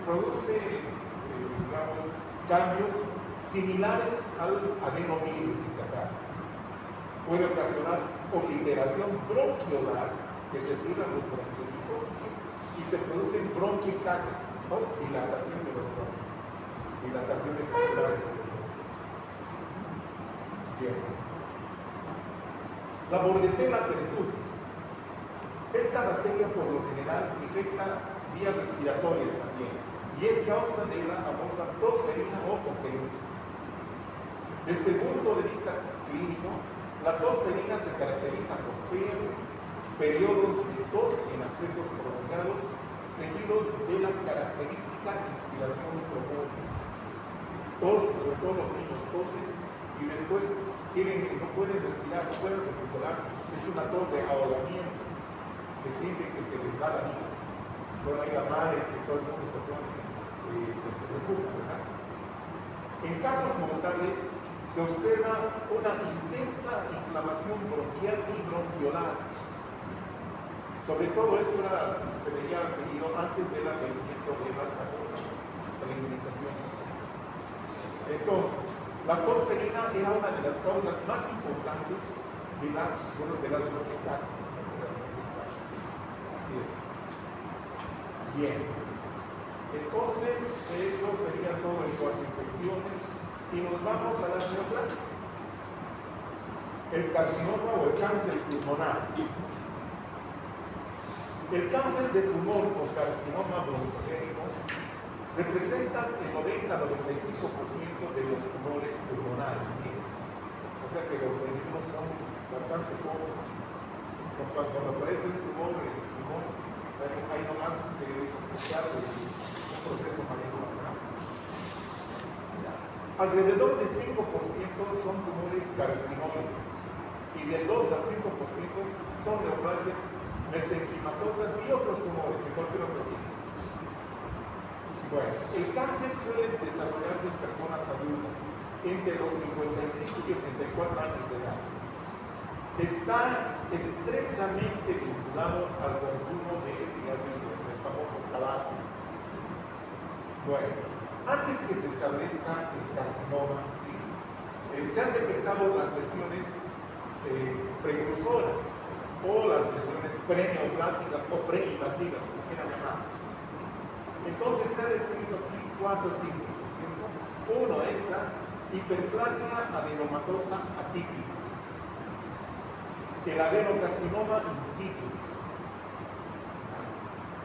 produce, digamos, cambios similares al adenovirus, dice acá. Puede ocasionar obliteración bronquiolar, que se cierran los bronquiolitos y se producen bronquiectasis, o dilatación de los bronquios, dilataciones celulares. Bien. La Bordetella pertussis. Esta bacteria por lo general infecta vías respiratorias también y es causa de la famosa tosferina o coqueluche. Desde el punto de vista clínico, la tosferina se caracteriza por fiebre, periodos de tos en accesos prolongados, seguidos de la característica inspiración profunda. Tos, sobre todo los niños tosen y después no pueden respirar, no pueden recuperar. Es una tos de ahogamiento, que sienten que se les va la vida. Bueno, hay la madre que todo el mundo se pone, se preocupa, ¿verdad? En casos mortales se observa una intensa inflamación bronquial y bronquiolar. Sobre todo esto se veía seguido antes del advenimiento de la vacuna, de la inmunización. Entonces, la tosferina era una de las causas más importantes de las bronquiectasis. Así es. Bien. Entonces, eso sería todo en cuanto a infecciones. Y nos vamos a las neoplasias. El carcinoma o el cáncer pulmonar. El cáncer de pulmón o carcinoma broncogénico representa el 90-95% de los tumores pulmonares. O sea que los benignos son bastante pocos. Cuando aparece un tumor en el pulmón, hay nomás que sospechar de un proceso maligno. Alrededor del 5% son tumores carcinógenos y del 2 al 5% son neoplasias mesenquimatosas y otros tumores de cualquier otro tipo. Bueno, el cáncer suele desarrollarse en personas adultas entre los 55 y 84 años de edad. Está estrechamente vinculado al consumo de cigarrillos, el famoso tabaco. Bueno, antes que se establezca el carcinoma, ¿sí? Se han detectado las lesiones precursoras o las lesiones preneoplásicas o preinvasivas, como quieran llamar. Entonces se ha descrito aquí 4 tipos, ¿cierto? Uno es la hiperplasia adenomatosa atípica, el adenocarcinoma in situ,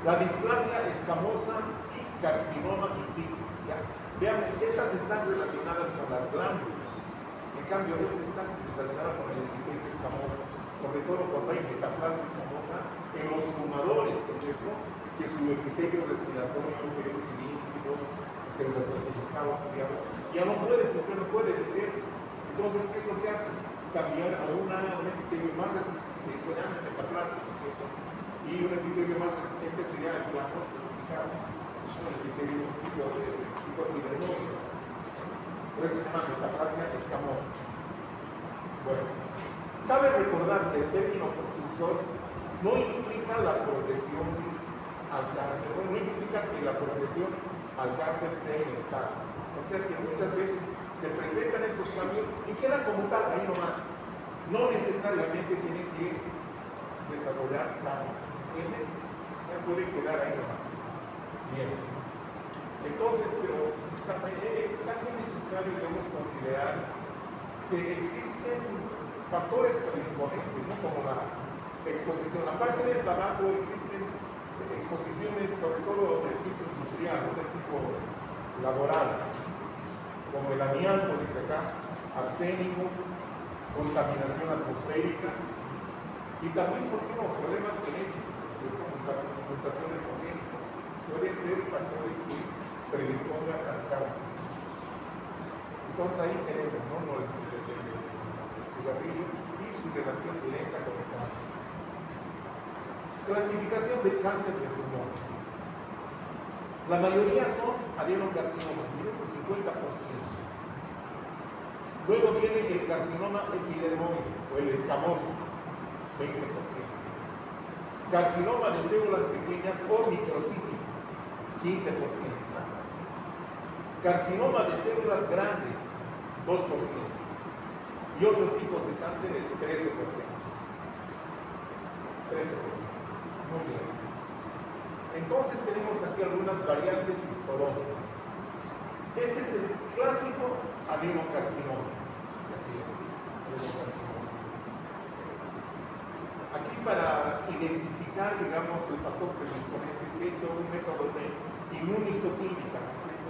la displasia escamosa y carcinoma in situ. Vean, estas están relacionadas con las glándulas, en cambio esta está relacionada con el epitelio escamoso, sobre todo cuando hay metaplasia escamosa en los fumadores, ¿cierto? Que su epitelio respiratorio es cilíndrico, pseudoprotegificado, ya no puede funcionar, no puede defenderse. Entonces, ¿qué es lo que hace? Cambiar a un epitelio más resistente, eso llama metaplasia, ¿cierto? Y un epitelio más resistente sería el plano certificado, un epitelio tipo hidromóvil. Por eso se llama metaplasia escamosa. Bueno, cabe recordar que el término propulsor no implica la progresión al cáncer, no implica que la progresión al cáncer sea inevitable. O sea que muchas veces se presentan estos cambios y quedan como tal, ahí nomás. No necesariamente tienen que desarrollar cáncer, ¿entienden? Ya puede quedar ahí nomás. Bien. Entonces, pero es también necesario, debemos considerar que existen factores predisponentes, ¿no? Como la exposición. Aparte del tabaco, existen exposiciones, sobre todo del tipo industrial, ¿no? Del tipo laboral, como el amianto, dice acá, arsénico, contaminación atmosférica y también, ¿por qué no?, problemas genéticos, mutaciones congénitas, pueden ser factores que predispongan al cáncer. Entonces ahí tenemos, ¿no?, el cigarrillo y su relación directa con el cáncer. Clasificación del cáncer de pulmón. La mayoría son adenocarcinomas, miren, el 50%. Luego viene el carcinoma epidermoide o el escamoso, 20%. Carcinoma de células pequeñas o microcítico, 15%. Carcinoma de células grandes, 2%. Y otros tipos de cáncer, el 13%. 13%. Muy bien. Entonces tenemos aquí algunas variantes histológicas. Este es el clásico adenocarcinoma. Así es, adenocarcinoma. Aquí para identificar, digamos, el factor predisponente se ha hecho un método de inmunistoquímica, ¿no es cierto?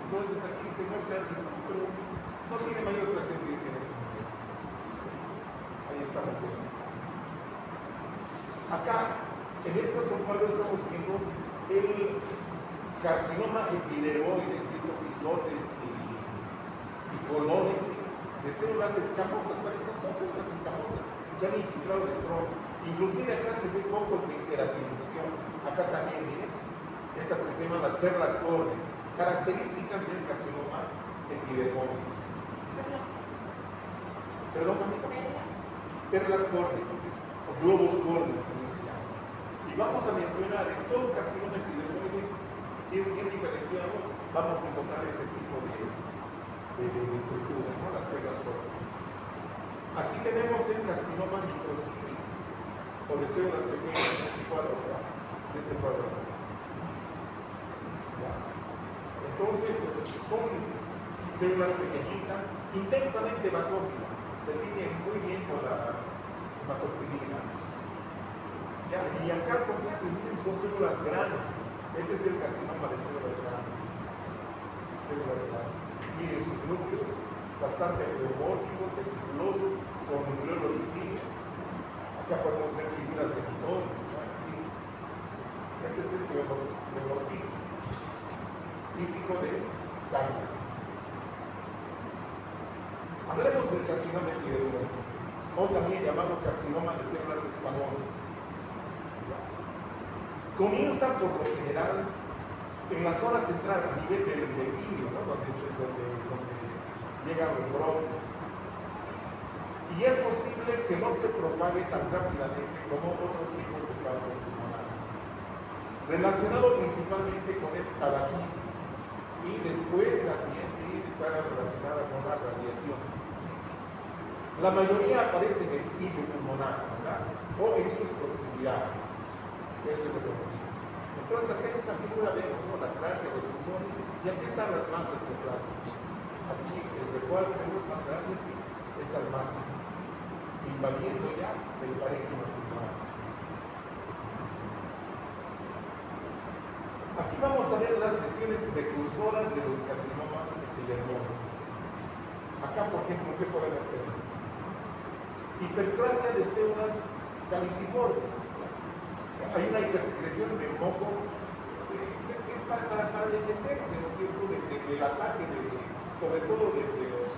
Entonces aquí se muestra, pero no tiene mayor trascendencia en este momento. Ahí estamos viendo. Acá, en este otro cuadro estamos viendo el carcinoma epidermoide, estos islotes y cordones de células escamosas, son células escamosas que han infiltrado el estrógeno. Inclusive acá se ve focos de queratinización. Acá también, miren, estas que se llaman las perlas córneas, características del carcinoma epidermoide. Perdón, mamita. Perlas córneas, o globos córneos. Y vamos a mencionar en todo el carcinoma epidermoide, si es bien diferenciado, vamos a encontrar ese tipo de estructuras, ¿no? Las perlas córneas. Aquí tenemos el carcinoma microcítico, o de células pequeñas, de este cuadro. Entonces, son células pequeñitas, intensamente basófilas, se tienen muy bien con la hematoxilina. Y acá, por ejemplo, son células grandes. Este es el carcinoma de células grandes. Miren sus núcleos, bastante pleomórficos, vesiculosos, con nucleolo distinto. Acá podemos ver figuras de mitosis, ¿no? Ese es el pleomorfismo típico de cáncer. Hablemos del carcinoma epidermoide, o también llamado carcinoma de células escamosas. Comienza por lo general en la zona central, a nivel del ilio, ¿no? donde llegan los brotes. Y es posible que no se propague tan rápidamente como otros tipos de cáncer pulmonar. Relacionado principalmente con el tabaquismo. Y después también sí está relacionada con la radiación. La mayoría aparece en el ilio pulmonar, ¿verdad? O en sus proximidades. Esto es lo que hemos visto. Entonces aquí en esta figura vemos, ¿no?, la tráquea, los pulmones, y aquí están las masas de plasma. Aquí el recuadro vemos más grandes y estas masas, invadiendo ya el parénquima pulmonar. Aquí vamos a ver las lesiones precursoras de los carcinomas epidermoides. Acá, por ejemplo, ¿qué podemos tener? Hiperplasia de células caliciformes. Hay una hipersecreción de moco, es para defenderse, ¿no es cierto?, del ataque, sobre todo de los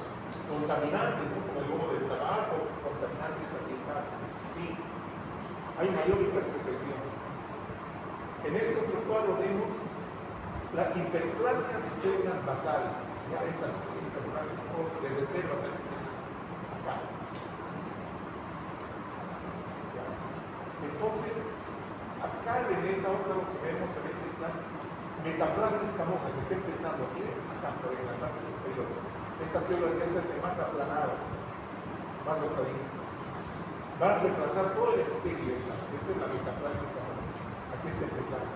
contaminantes, ¿no?, como el humo del tabaco, contaminantes ambientales. Y hay mayor hipersecreción. En este otro cuadro vemos la hiperplasia de células basales. Ya esta hiperplasia de reserva también acá. Entonces, acá en esta otra lo que vemos es la metaplasia escamosa que está empezando aquí, acá por en la parte superior. Estas células ya se hacen más aplanadas, más rosaditas. Van a reemplazar todo el epitelio. Esta es la metaplasia escamosa. Aquí que este empresario.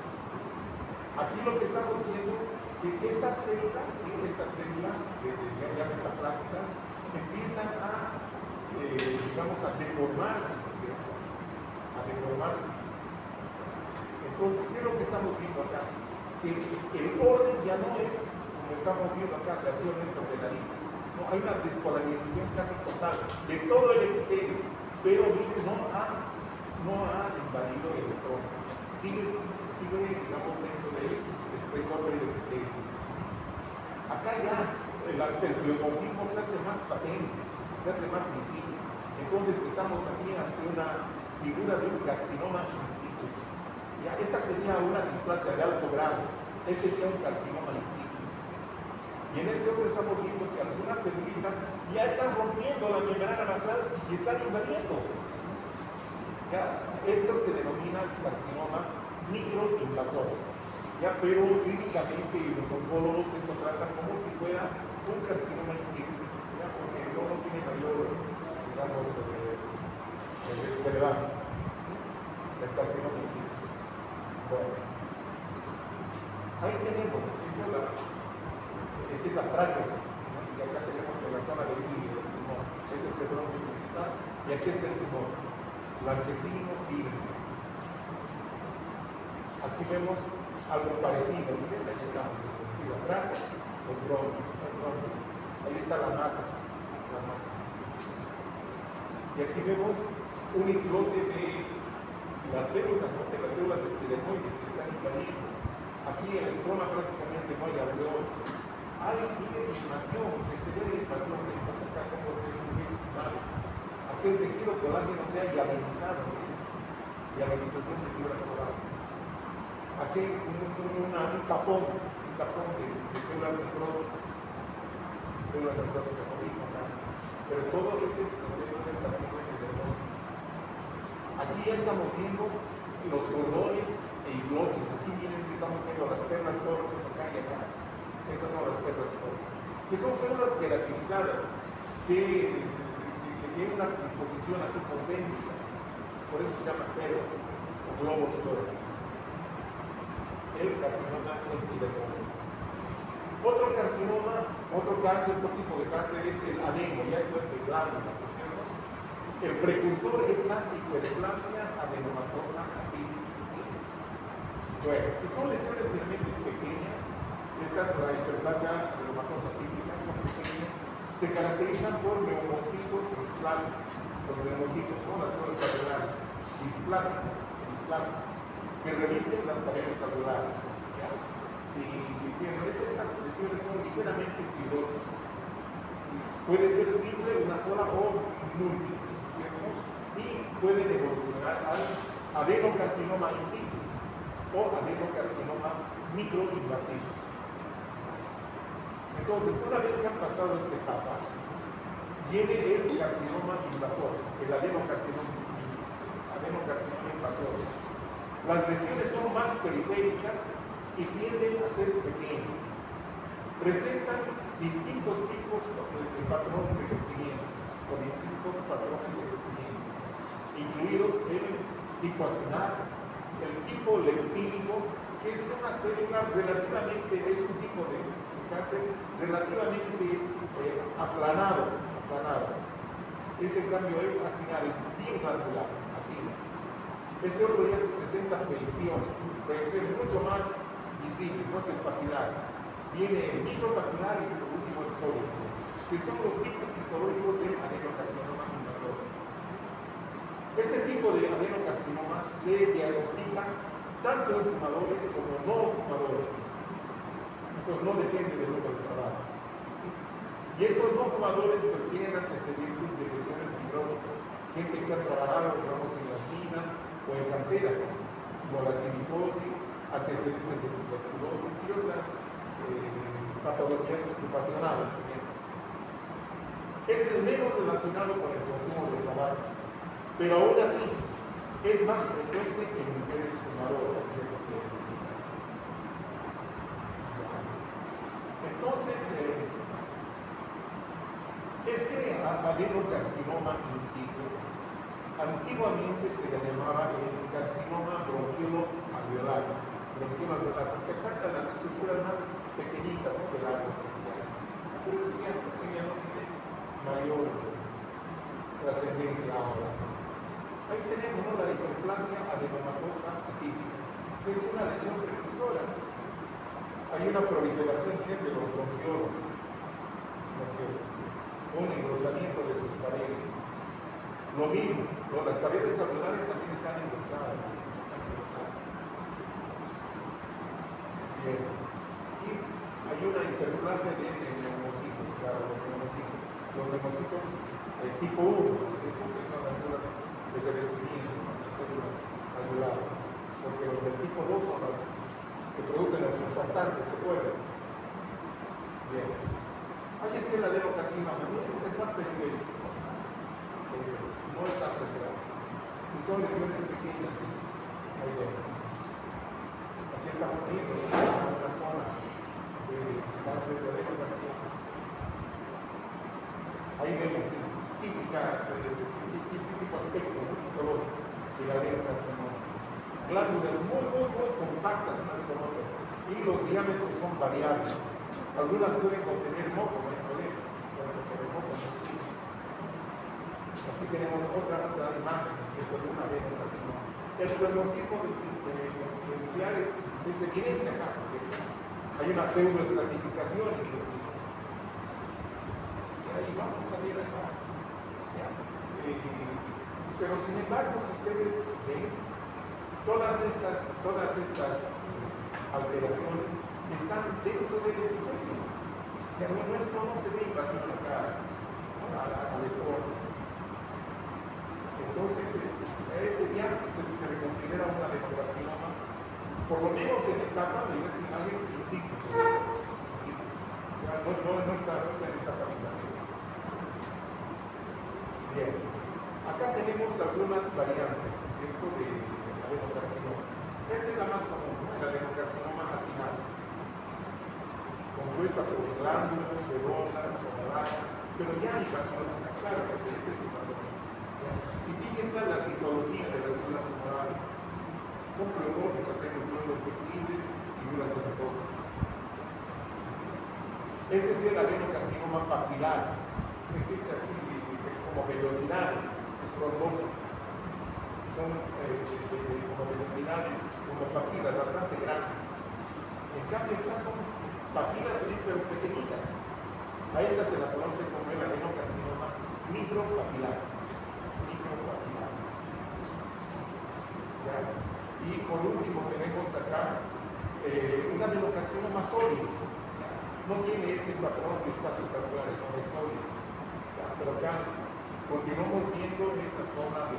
Aquí lo que estamos viendo que estas células, ¿sí? Estas células ya metaplásticas empiezan a, digamos, a deformarse, ¿no es cierto? A deformarse. Entonces, ¿qué es lo que estamos viendo acá? Que el orden ya no es como estamos viendo acá relativamente ordenadito. No, hay una despolarización casi total de todo el epitelio, pero no ha invadido el estómago. Sigue, digamos, dentro del espesor del epitelio. Acá ya el pleomorfismo se hace más patente, se hace más visible. Entonces estamos aquí ante una figura de un carcinoma in situ. Ya, esta sería una displasia de alto grado. Este sería un carcinoma in situ. Y en este otro estamos viendo que algunas celulitas ya están rompiendo la membrana basal y están invadiendo. Ya, esto se denomina carcinoma microinvasor. Ya, pero clínicamente los oncólogos esto tratan como si fuera un carcinoma in situ, ya, porque no tiene mayor, digamos, relevancia. El carcinoma in situ. Bueno, ahí tenemos, esta es la práctica, ¿no? Y acá tenemos en la zona del límite del tumor. Este es el bronquio principal y aquí está el tumor, blanquecino firme. Aquí vemos algo parecido, miren, ahí está, sí, la tráquea, los bronquios, ahí está la masa. Y aquí vemos un islote de las células, ¿no? De las células epidermoides que están invadiendo. Aquí el estroma prácticamente no hay alveolo. Hay inflamación, se ve la inflamación de acá como se ve inflamado. Aquí el tejido colágeno se ha hialinizado, hialinización de fibra colágena. Aquí hay un tapón de células necróticas, que no mismo acá. Pero todo esto es la célula del carcinoma epidermoide. Aquí ya estamos viendo los cordones e islotes. Aquí estamos viendo las perlas córneas acá y acá. Estas son las perlas córneas, que son células queratinizadas, que tienen una disposición así concéntrica. Por eso se llama perla, o globos córneos. El carcinoma epidermoide. Otro carcinoma, otro cáncer, otro tipo de cáncer es el adeno, ya eso es de glándula, ¿no es cierto? El precursor es la hiperplasia adenomatosa atípica. ¿Sí? Bueno, que son lesiones realmente pequeñas. Estas, la hiperplasia adenomatosa atípica, son pequeñas, se caracterizan por neumocitos displásicos. Los neumocitos, ¿no? Las células celulares displásicas, que revisten las paredes celulares. ¿Ya? Si estas lesiones son ligeramente fibróticas, puede ser simple, una sola o múltiple, ¿cierto? Y pueden evolucionar al adenocarcinoma in situ o adenocarcinoma microinvasivo. Entonces, una vez que han pasado esta etapa, viene el carcinoma invasor, el adenocarcinoma invasor. Las lesiones son más periféricas y tienden a ser pequeñas. Presentan distintos tipos de patrones de crecimiento, incluidos el tipo acinar, el tipo leptínico, que es una célula relativamente, es un tipo de cáncer relativamente aplanado. Este en cambio es acinar, es bien glandular, así. Este otro ya presenta proyecciones mucho más visibles, no es el papilar. Viene el micropapilar y por último el sólido, que son los tipos histológicos del adenocarcinoma invasor. Este tipo de adenocarcinoma se diagnostica tanto en fumadores como no fumadores. Entonces no depende del grupo de trabajo. Y estos no fumadores pues, tienen antecedentes de lesiones fibróticas. Gente que ha trabajado, digamos, en las minas o en cantera, como la silicosis, antecedentes de tuberculosis y otras patologías ocupacionales. Es el menos relacionado con el consumo de tabaco, pero aún así es más frecuente en mujeres fumadoras. Entonces, este adenocarcinoma in situ antiguamente se le llamaba el carcinoma bronquiolo alveolar. pero eso ya no tiene mayor trascendencia ahora. Ahí tenemos, ¿no?, la hiperplasia adenomatosa atípica, que es una lesión precursora. Hay una proliferación de los bronquiolos, un engrosamiento de sus paredes. Lo mismo, las paredes alveolares también están engrosadas. Y hay una hiperplasia de neumocitos, claro, los neumocitos tipo 1, ¿cierto?, que son las células de revestimiento, las células alveolares, porque los del tipo 2 son las que producen los surfactantes, ¿se acuerdan? Bien. Ahí está el adenocarcinoma, es más periférico, no es tan central. Y son lesiones pequeñas, ahí vemos. Aquí estamos viendo una zona de cáncer de adenocarcinoma. Ahí vemos el típico aspecto histológico del adenocarcinoma. Glándulas muy compactas unas con otras, y los diámetros son variables. Algunas pueden contener moco, no hay problema, pueden contener moco. Aquí tenemos otra imagen, ¿cierto?, de una adenocarcinoma. El pleomorfismo de los nucleares es evidente acá, ¿cierto? Hay una pseudoestratificación inclusive. Y ahí vamos a ver acá. Pero sin embargo, si ustedes ven, todas estas alteraciones están dentro del epitelio. No se ve invasión acá al estómago. Entonces, este ya se le considera un adenocarcinoma, por lo menos en etapa de esta imagen in situ. No está en etapa de invasión. Bien. Acá tenemos algunas variantes, ¿cierto?, de adenocarcinoma. Esta es la más común, el adenocarcinoma acinal, compuesta por glándulas, redondas, ovaladas, pero ya hay invasión, claro que sí, este es invasión. Y fíjense la citología de las células tumorales. Son pleomórficas, hay glóbulos flexibles y unas venetosas. Este es el adenocarcinoma papilar. Este es así, como velocidades, es frondoso. Son como velocidades, como papilas, bastante grandes. En cambio, acá son papilas pero pequeñitas. A esta se la conoce como el adenocarcinoma micropapilar. Y por último tenemos acá un adenocarcinoma sólido. No tiene este patrón de espacios calculares, no es sólido. Pero acá continuamos viendo esa zona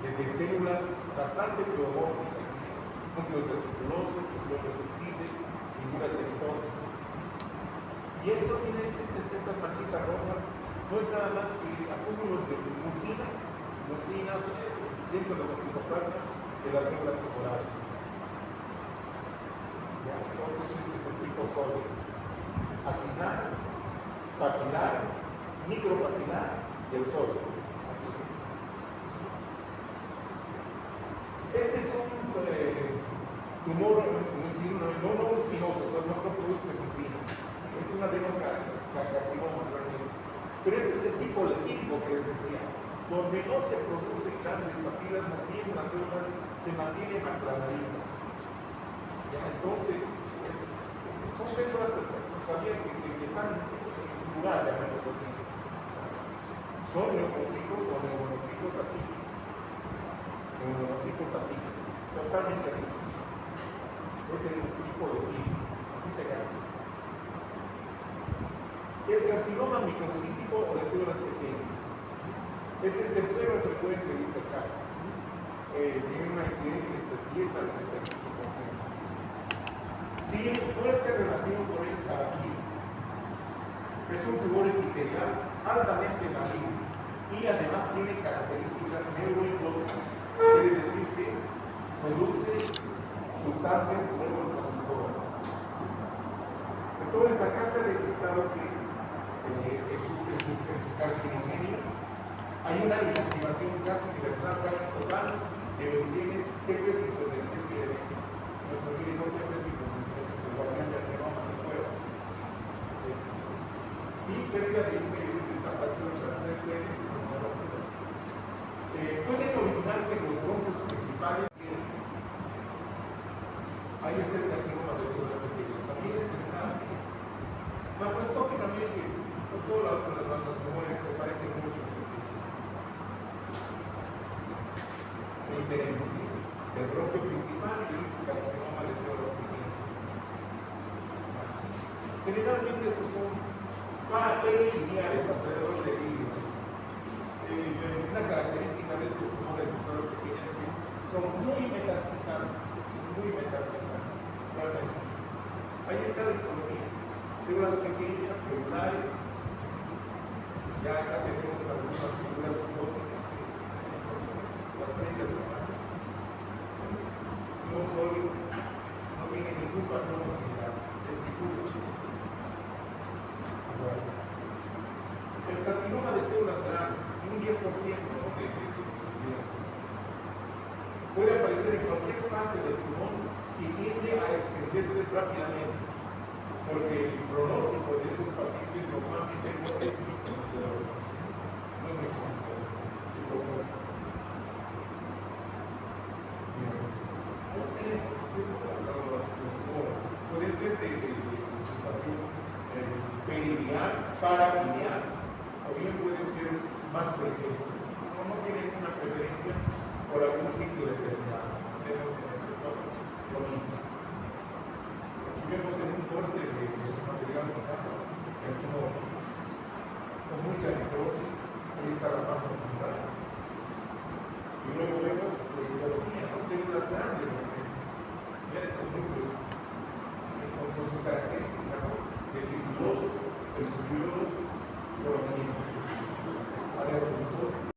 de células bastante pleomórficas, núcleos vesiculosos, núcleos revestibles, figuras venetosas. Y esto tiene estas manchitas rojas, no es nada más que acúmulos de mucinas dentro de los citoplasmas de las células tumorales. ¿Ya? Entonces este es el tipo sólido: acinal, papilar, micropapilar y el sólido. Así es. Este es un tumor no mucinoso, no produce mucina. Es un adenocarcinoma realmente. Pero este es el tipo típico que les decía, donde no se producen grandes papilas, más bien las células se mantienen aplanaditas. Entonces, son células que están en su lugar, llamémoslo así. Son neumocitos o neumonocitos atípicos. Neumonocitos atípicos, totalmente atípicos. Es el tipo de típico, así se llama. El carcinoma microcítico o de células pequeñas es el tercero en frecuencia, dice acá. Tiene una incidencia entre 10 al 95%. Tiene fuerte relación con el tabaquismo. Es un tumor epitelial altamente maligno y además tiene características neuroendócrinas. Quiere decir que produce sustancias neurotransmisoras. Entonces acá se ha detectado que en su carcinogenia hay una inactivación casi universal, casi total de los genes TP53, nuestro querido TP53, el guardián del genoma. pérdida de esta fracción de la 3P pueden originarse en los bronquios principales. Hay este carcinoma de células pequeñas. También es macroscópicamente, con todos los tumores se parecen mucho. Ahí tenemos el bronquio principal y el carcinoma de células pequeñas. Generalmente estos son perilineares alrededor del hígado. Una característica de estos tumores de células pequeñas es que son muy metastizantes, realmente. Ahí está la histología. Células pequeñas, regulares. Ya acá tenemos algunas figuras tóxicas, las flechas de la mano. No sólido, no tiene ningún patrón general, es difuso. Bueno. El carcinoma de células grandes, un 10% ¿no? de puede aparecer en cualquier parte del pulmón y tiende a extenderse rápidamente, porque el pronóstico de estos pacientes normalmente no es muy prometedor. No es muy prometedor su prognosis. No tenemos, puede ser de situación perilineal, paralineal, o bien puede ser más periférico. No tienen una preferencia por algún sitio determinado. Vemos en el retorno lo mismo. Aquí vemos en un corte de material el tumor con mucha necrosis. Ahí está la masa tumoral. Y luego vemos la histología, ¿no? Células